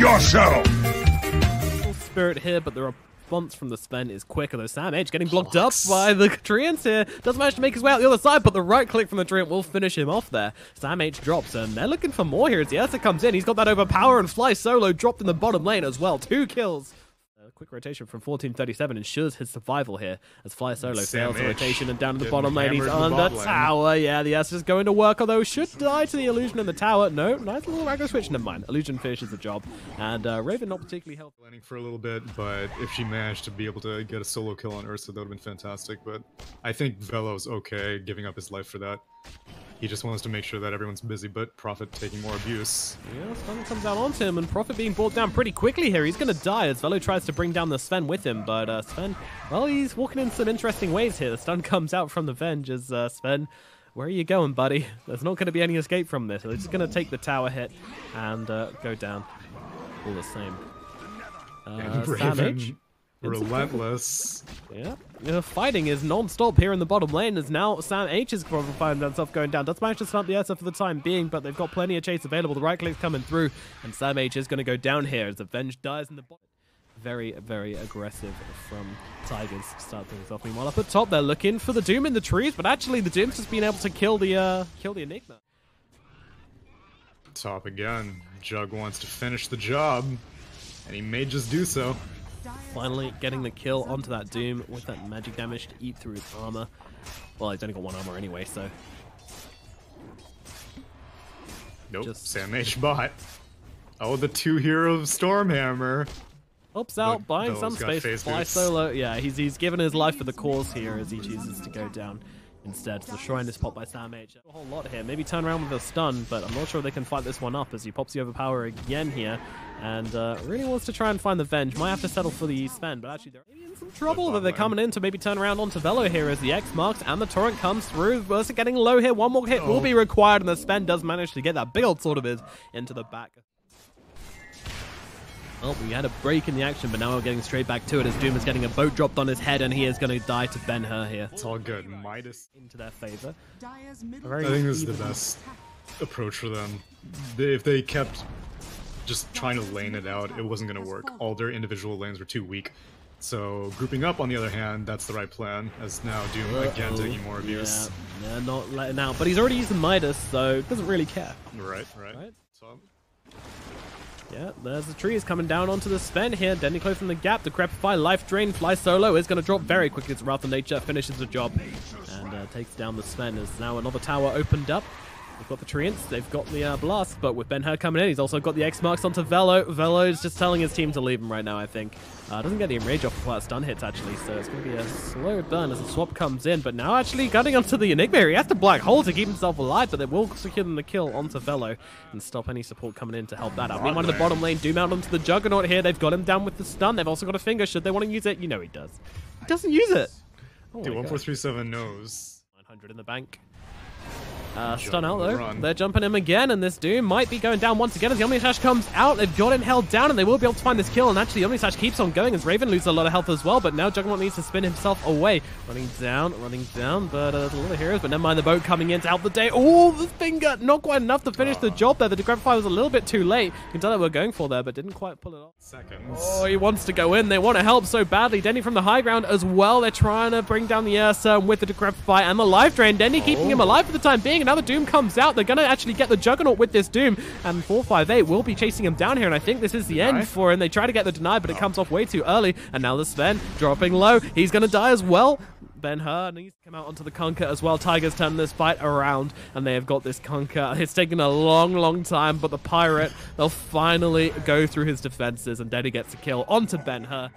yourself! Spirit here, but the response from the Sven is quicker, though Sam H getting blocked up by the Treants here. Doesn't manage to make his way out the other side, but the right click from the Treant will finish him off there. Sam H drops, and they're looking for more here as the Ursa comes in. He's got that overpower, and FlyTulo dropped in the bottom lane as well. 2 kills. Quick rotation from 1437 ensures his survival here as FlyTulo fails the rotation and down to the bottom lane. He's under tower. Yeah, the S is going to work, although should die to the illusion in the tower. No, nice little aggro switch. Never mind. Illusion finishes the job. And Raven not particularly helpful. Landing for a little bit, but if she managed to be able to get a solo kill on Ursa, that would have been fantastic. But I think Velo's okay giving up his life for that. He just wants to make sure that everyone's busy, but Prophet taking more abuse. Yeah, Stun comes out onto him, and Prophet being brought down pretty quickly here. He's going to die as Velo tries to bring down the Sven with him, but Sven, well, he's walking in some interesting ways here. The stun comes out from the Venge as Sven, where are you going, buddy? There's not going to be any escape from this. They're just going to take the tower hit and go down all the same. Sam H. Relentless. Yeah, fighting is non-stop here in the bottom lane as now Sam H is probably finding himself going down. Does manage to stun the Ursa for the time being, but they've got plenty of chase available. The right click's coming through, and Sam H is going to go down here as the Venge dies in the bottom. Very, very aggressive from Tigers to start things off. Meanwhile, up at top, they're looking for the Doom in the trees, but actually the Doom's just been able to kill the Enigma. Top again. Jug wants to finish the job, and he may just do so. Finally getting the kill onto that Doom with that magic damage to eat through his armor. Well, he's only got 1 armor anyway, so... Nope, Sam H bot. Oh, the 2 hero Stormhammer. Helps out, buying some space. FlyTulo, yeah, he's given his life for the cause here as he chooses to go down instead. The Shrine is popped by Sam H. A whole lot here. Maybe turn around with a stun, but I'm not sure they can fight this one up as he pops the overpower again here. And really wants to try and find the Venge. Might have to settle for the Sven, but actually they're in some trouble that they're coming in to maybe turn around onto Velo here as the X marks and the Torrent comes through. Versa getting low here. 1 more hit will be required, and the Sven does manage to get that big old sword of his into the back. Well, we had a break in the action, but now we're getting straight back to it as Doom is getting a boat dropped on his head, and he is going to die to Benhur here. It's all good. Midas into their favor. I think this is the best approach for them. If they kept just trying to lane it out, it wasn't going to work. All their individual lanes were too weak. So grouping up, on the other hand, that's the right plan, as now Doom again taking more abuse. Yeah, not letting out, but he's already used the Midas, so doesn't really care. Right. So, yeah, there's the trees coming down onto the Sven here. Denny close from the gap. The Decrepify life drain. FlyTulo is going to drop very quickly as Wrath of Nature finishes the job and takes down the Sven. As now another tower opened up. They've got the Treants, they've got the Blast, but with Benhur coming in, he's also got the X marks onto Velo. Velo is just telling his team to leave him right now, I think. Doesn't get the enrage off quite stun hits, actually, so it's going to be a slow burn as the swap comes in. But now actually gunning onto the Enigma here. He has to black hole to keep himself alive, but they will secure them the kill onto Velo and stop any support coming in to help that out. Meanwhile, in the bottom lane, Doom out onto the Juggernaut here. They've got him down with the stun. They've also got a finger. Should they want to use it? You know he does. He doesn't use it. Oh dude, 1437 knows. 900 in the bank. Stun out though. They're jumping him again, and this Doom might be going down once again as the Omnislash comes out. They've got him held down, and they will be able to find this kill. And actually, the Omnislash keeps on going as Raven loses a lot of health as well. But now Juggernaut needs to spin himself away. Running down, but there's a lot of heroes. But never mind, the boat coming in to help the day. Oh, the finger! Not quite enough to finish the job there. The Decrepify was a little bit too late. You can tell they were going for there, but didn't quite pull it off. Seconds. Oh, he wants to go in. They want to help so badly. Denny from the high ground as well. They're trying to bring down the Ursa with the Decrepify and the life drain. Denny keeping him alive for the time being. Another Doom comes out. They're going to actually get the Juggernaut with this Doom, and 458 will be chasing him down here, and I think this is the end for him. They try to get the deny, but it comes off way too early, and now the Sven dropping low. He's going to die as well. Benhur needs to come out onto the Conquer as well. Tigers turn this fight around, and they have got this Conquer. It's taken a long time, but the Pirate, they'll finally go through his defenses, and Denny gets a kill onto Benhur.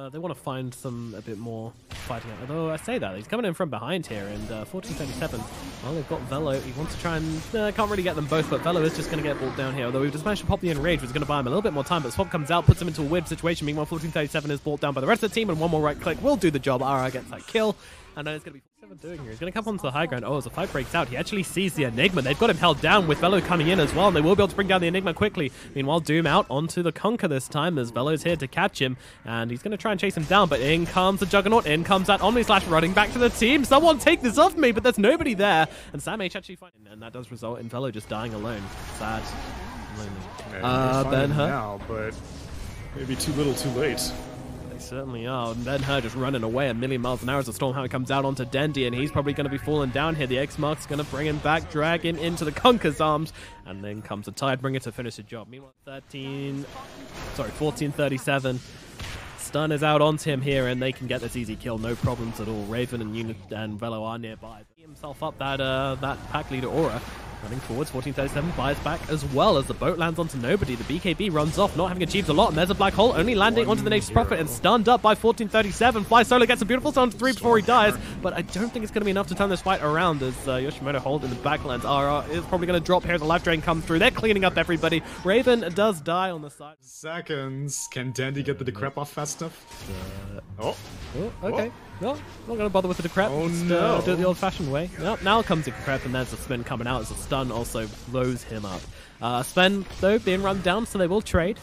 They want to find a bit more fighting out. Although I say that, he's coming in from behind here, and 1437, well, they've got Velo. He wants to try and, can't really get them both, but Velo is just going to get brought down here. Although we've just managed to pop the Enrage, which is going to buy him a little bit more time, but Swap comes out, puts him into a weird situation. Meanwhile, 1437 is brought down by the rest of the team, and one more right click will do the job. RR gets that kill. I know it's going to be 47 doing here. He's going to come onto the high ground. Oh, as the fight breaks out, he actually sees the Enigma. They've got him held down with Velo coming in as well, and they will be able to bring down the Enigma quickly. Meanwhile, Doom out onto the Conquer this time as Velo's here to catch him, and he's going to try and chase him down, but in comes the Juggernaut. In comes that Omnislash running back to the team. Someone take this off me, but there's nobody there, and Sam H actually fighting, and that does result in Velo just dying alone. Sad. blame me. Benhur now, but maybe too little, too late. They certainly are. Benhur just running away a million miles an hour as the Stormhammer comes out onto Dendi, and he's probably going to be falling down here. The X-Mark's going to bring him back, drag him into the Conker's arms, and then comes a Tidebringer to finish the job. Meanwhile, 1437. Stun is out onto him here, and they can get this easy kill, no problems at all. Raven and Velo are nearby. He himself up that pack leader aura. Running forwards, 1437 buys back as well as the boat lands onto nobody. The BKB runs off, not having achieved a lot, and there's a black hole only landing onto the Nature's Prophet and stunned up by 1437. FlyTulo gets a beautiful stun to 3 before he dies, but I don't think it's going to be enough to turn this fight around as Yoshimoto hold in the backlands. RR is probably going to drop here as the life drain comes through. They're cleaning up everybody. Raven does die on the side. Seconds. Can Dendi get the decrep off fast enough? Okay. No, not going to bother with the decrep. Oh, just, no. do it the old-fashioned way. Nope, now comes the decrep, and there's the spin coming out as the stun also blows him up. Sven, though, being run down, so they will trade.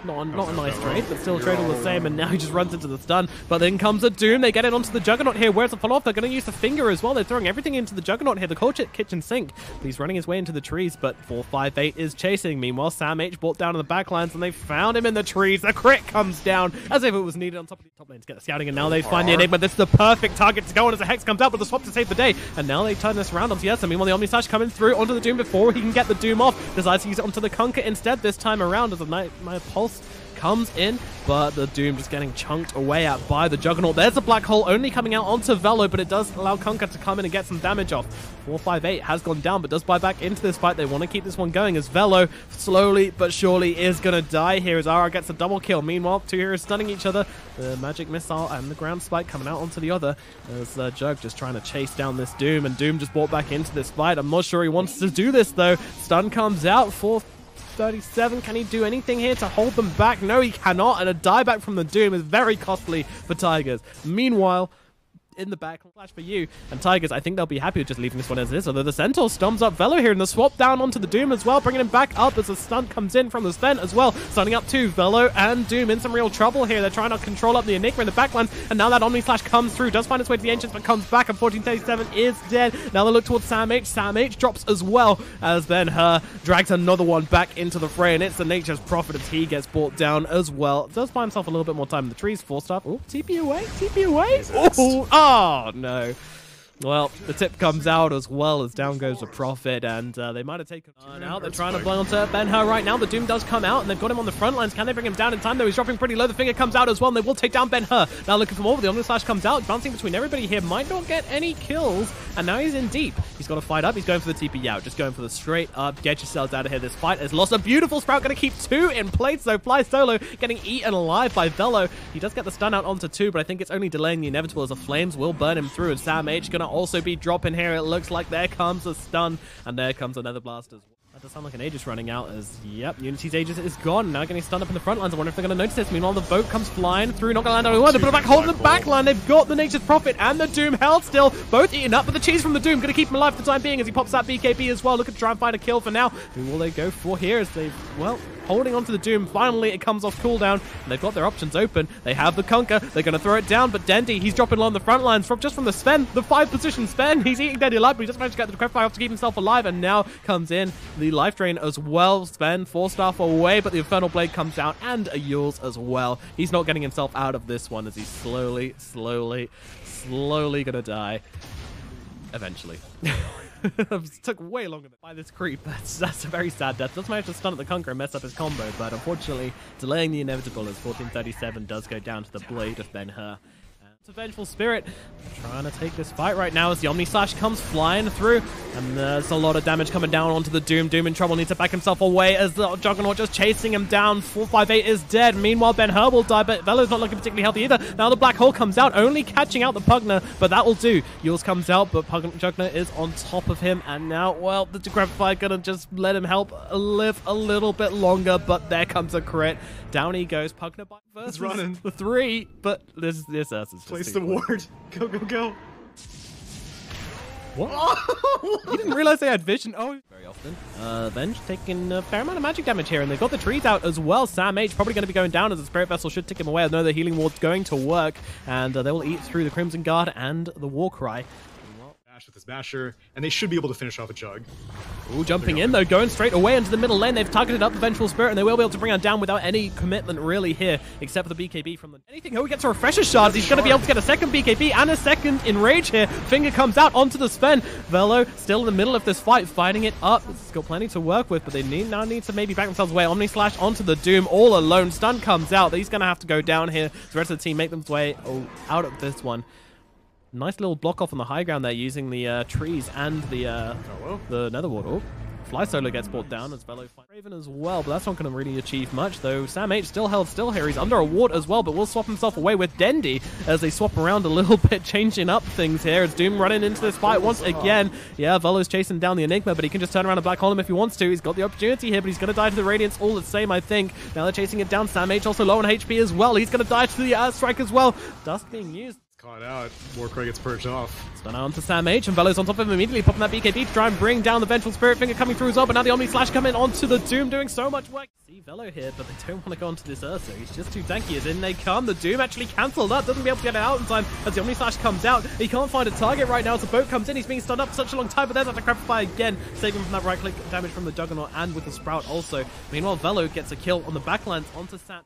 Not a nice trade, but still trade all the same, and now he just runs into the stun. But then comes a Doom. They get it onto the Juggernaut here. Where's the follow-off? They're going to use the finger as well. They're throwing everything into the Juggernaut here. The cold kitchen sink. But he's running his way into the trees, but 458 is chasing. Meanwhile, Sam H brought down in the backlines, and they found him in the trees. The crit comes down as if it was needed on top of the top lane to get the scouting, and now they find the Enigma. This is the perfect target to go on as the Hex comes out with the swap to save the day. And now they turn this around onto Yesa. Meanwhile, the Omni Slash coming through onto the Doom before he can get the Doom off. Decides to use it onto the Conker instead this time around as the Nightmare Pulse comes in, but the Doom just getting chunked away at by the Juggernaut. There's a black hole only coming out onto Velo, but it does allow Conker to come in and get some damage off. 458 has gone down, but does buy back into this fight. They want to keep this one going as Velo slowly but surely is going to die here as RR gets a double kill. Meanwhile, two heroes stunning each other. The magic missile and the ground spike coming out onto the other as Jug just trying to chase down this Doom, and Doom just brought back into this fight. I'm not sure he wants to do this though. Stun comes out. 437. Can he do anything here to hold them back? No, he cannot, and a dieback from the Doom is very costly for Tigers. Meanwhile, in the back, flash for you, and Tigers, I think they'll be happy with just leaving this one as is, although the Centaur stomps up Velo here, and the swap down onto the Doom as well, bringing him back up as the stun comes in from the Sven as well, stunning up to Velo and Doom in some real trouble here. They're trying to control up the Enigma in the backline, and now that Omni Slash comes through, does find its way to the Ancients, but comes back, and 1437 is dead. Now they look towards Sam H. Sam H drops as well, as Benhur drags another one back into the fray, and it's the Nature's Prophet as he gets brought down as well. Does find himself a little bit more time in the trees. 4-star. Oh, TP away, TP away. Oh, no. Well, the tip comes out as well as down goes the Prophet, and they might have taken out. They're trying to play onto Benhur right now. The Doom does come out, and they've got him on the front lines. Can they bring him down in time, though? He's dropping pretty low. The finger comes out as well, and they will take down Benhur. Now looking for more, but the Omni Slash comes out, bouncing between everybody here. Might not get any kills, and now he's in deep. He's got to fight up. He's going for the TP out, just going for the straight up. Get yourselves out of here. This fight has lost. A beautiful Sprout going to keep 2 in place, though. FlyTulo getting eaten alive by Velo. He does get the stun out onto 2, but I think it's only delaying the inevitable as the flames will burn him through, and Sam H going to also be dropping here. It looks like there comes a stun, and there comes another blast as well. That does sound like an Aegis running out as, yep, Unity's Aegis is gone. Now getting stunned up in the front lines. I wonder if they're going to notice this. Meanwhile, the boat comes flying through, not going to land on anyone. They put a black hole in the back line. They've got the Nature's Prophet and the Doom held still. Both eaten up, but the cheese from the Doom going to keep him alive for the time being as he pops that BKB as well. Looking to try and find a kill for now. Who will they go for here as they've, well, holding on to the Doom. Finally, it comes off cooldown, and they've got their options open. They have the Conker. They're going to throw it down, but Dendi, he's dropping along the front lines from just from the Sven, the 5-position Sven. He's eating Dendi alive, but he just managed to get the Decrepify off to keep himself alive, and now comes in the life drain as well. Sven, 4-star away, but the Infernal Blade comes down, and a Yules as well. He's not getting himself out of this one as he's slowly gonna die. Eventually. It took way longer by this creep. That's a very sad death. Does manage to stun at the Conqueror and mess up his combo, but unfortunately, delaying the inevitable as 1437 does go down to the blade of Benhur. It's a Vengeful Spirit trying to take this fight right now as the Omni Slash comes flying through, and there's a lot of damage coming down onto the Doom. Doom in trouble, needs to back himself away as the Juggernaut just chasing him down. 458 is dead. Meanwhile, Benhur will die, but Velo's not looking particularly healthy either. Now the Black Hole comes out, only catching out the Pugner, but that will do. Yules comes out, but Juggernaut is on top of him, and now, well, the Decrepify gonna just let him live a little bit longer, but there comes a crit. Down he goes. Pugner by versus running. the 3, but this Earth is just place the ward. Go, go, go. What? You didn't realize they had vision? Oh, very often. Venge taking a fair amount of magic damage here, and they've got the trees out as well. Sam H probably going to be going down as the Spirit Vessel should tick him away. I know the Healing Ward's going to work, and they will eat through the Crimson Guard and the War Cry. Smash with his Basher, and they should be able to finish off a Jug. Ooh, jumping in though, going straight away into the middle lane. They've targeted up the Vengeful Spirit, and they will be able to bring her down without any commitment really here, except for the BKB from the... Anything, oh, he gets a Refresher Shards. He's going to be able to get a second BKB and a second Enrage here. Finger comes out onto the Sven. Velo still in the middle of this fight, fighting it up. It's got plenty to work with, but they now need to maybe back themselves away. Omni Slash onto the Doom all alone. Stun comes out. He's going to have to go down here. The rest of the team make them way out of this one. Nice little block off on the high ground there using the trees and the Netherward. Oh, FlyTulo gets brought down as Velo finds Raven as well, but that's not going to really achieve much, though. Sam H still held still here. He's under a ward as well, but will swap himself away with Dendi as they swap around a little bit, changing up things here. As Doom running into this fight once again. Yeah, Velo's chasing down the Enigma, but he can just turn around and black hole him if he wants to. He's got the opportunity here, but he's going to die to the Radiance all the same, I think. Now they're chasing it down. Sam H also low on HP as well. He's going to die to the Airstrike as well. Dust being used. Caught out. Warcry gets purged off. Stun on to Sam H, and Velo's on top of him immediately, popping that BKB to try and bring down the Vengeful Spirit. Finger coming through as well, but now the Omni Slash coming onto the Doom, doing so much work. See Velo here, but they don't want to go onto this Ursa. He's just too tanky, as in they come. The Doom actually cancelled up, doesn't be able to get it out in time as the Omni Slash comes out. He can't find a target right now as the boat comes in. He's being stunned up for such a long time, but there's that Crepify again, saving him from that right-click damage from the Juggernaut and with the Sprout also. Meanwhile, Velo gets a kill on the backlines onto Sam.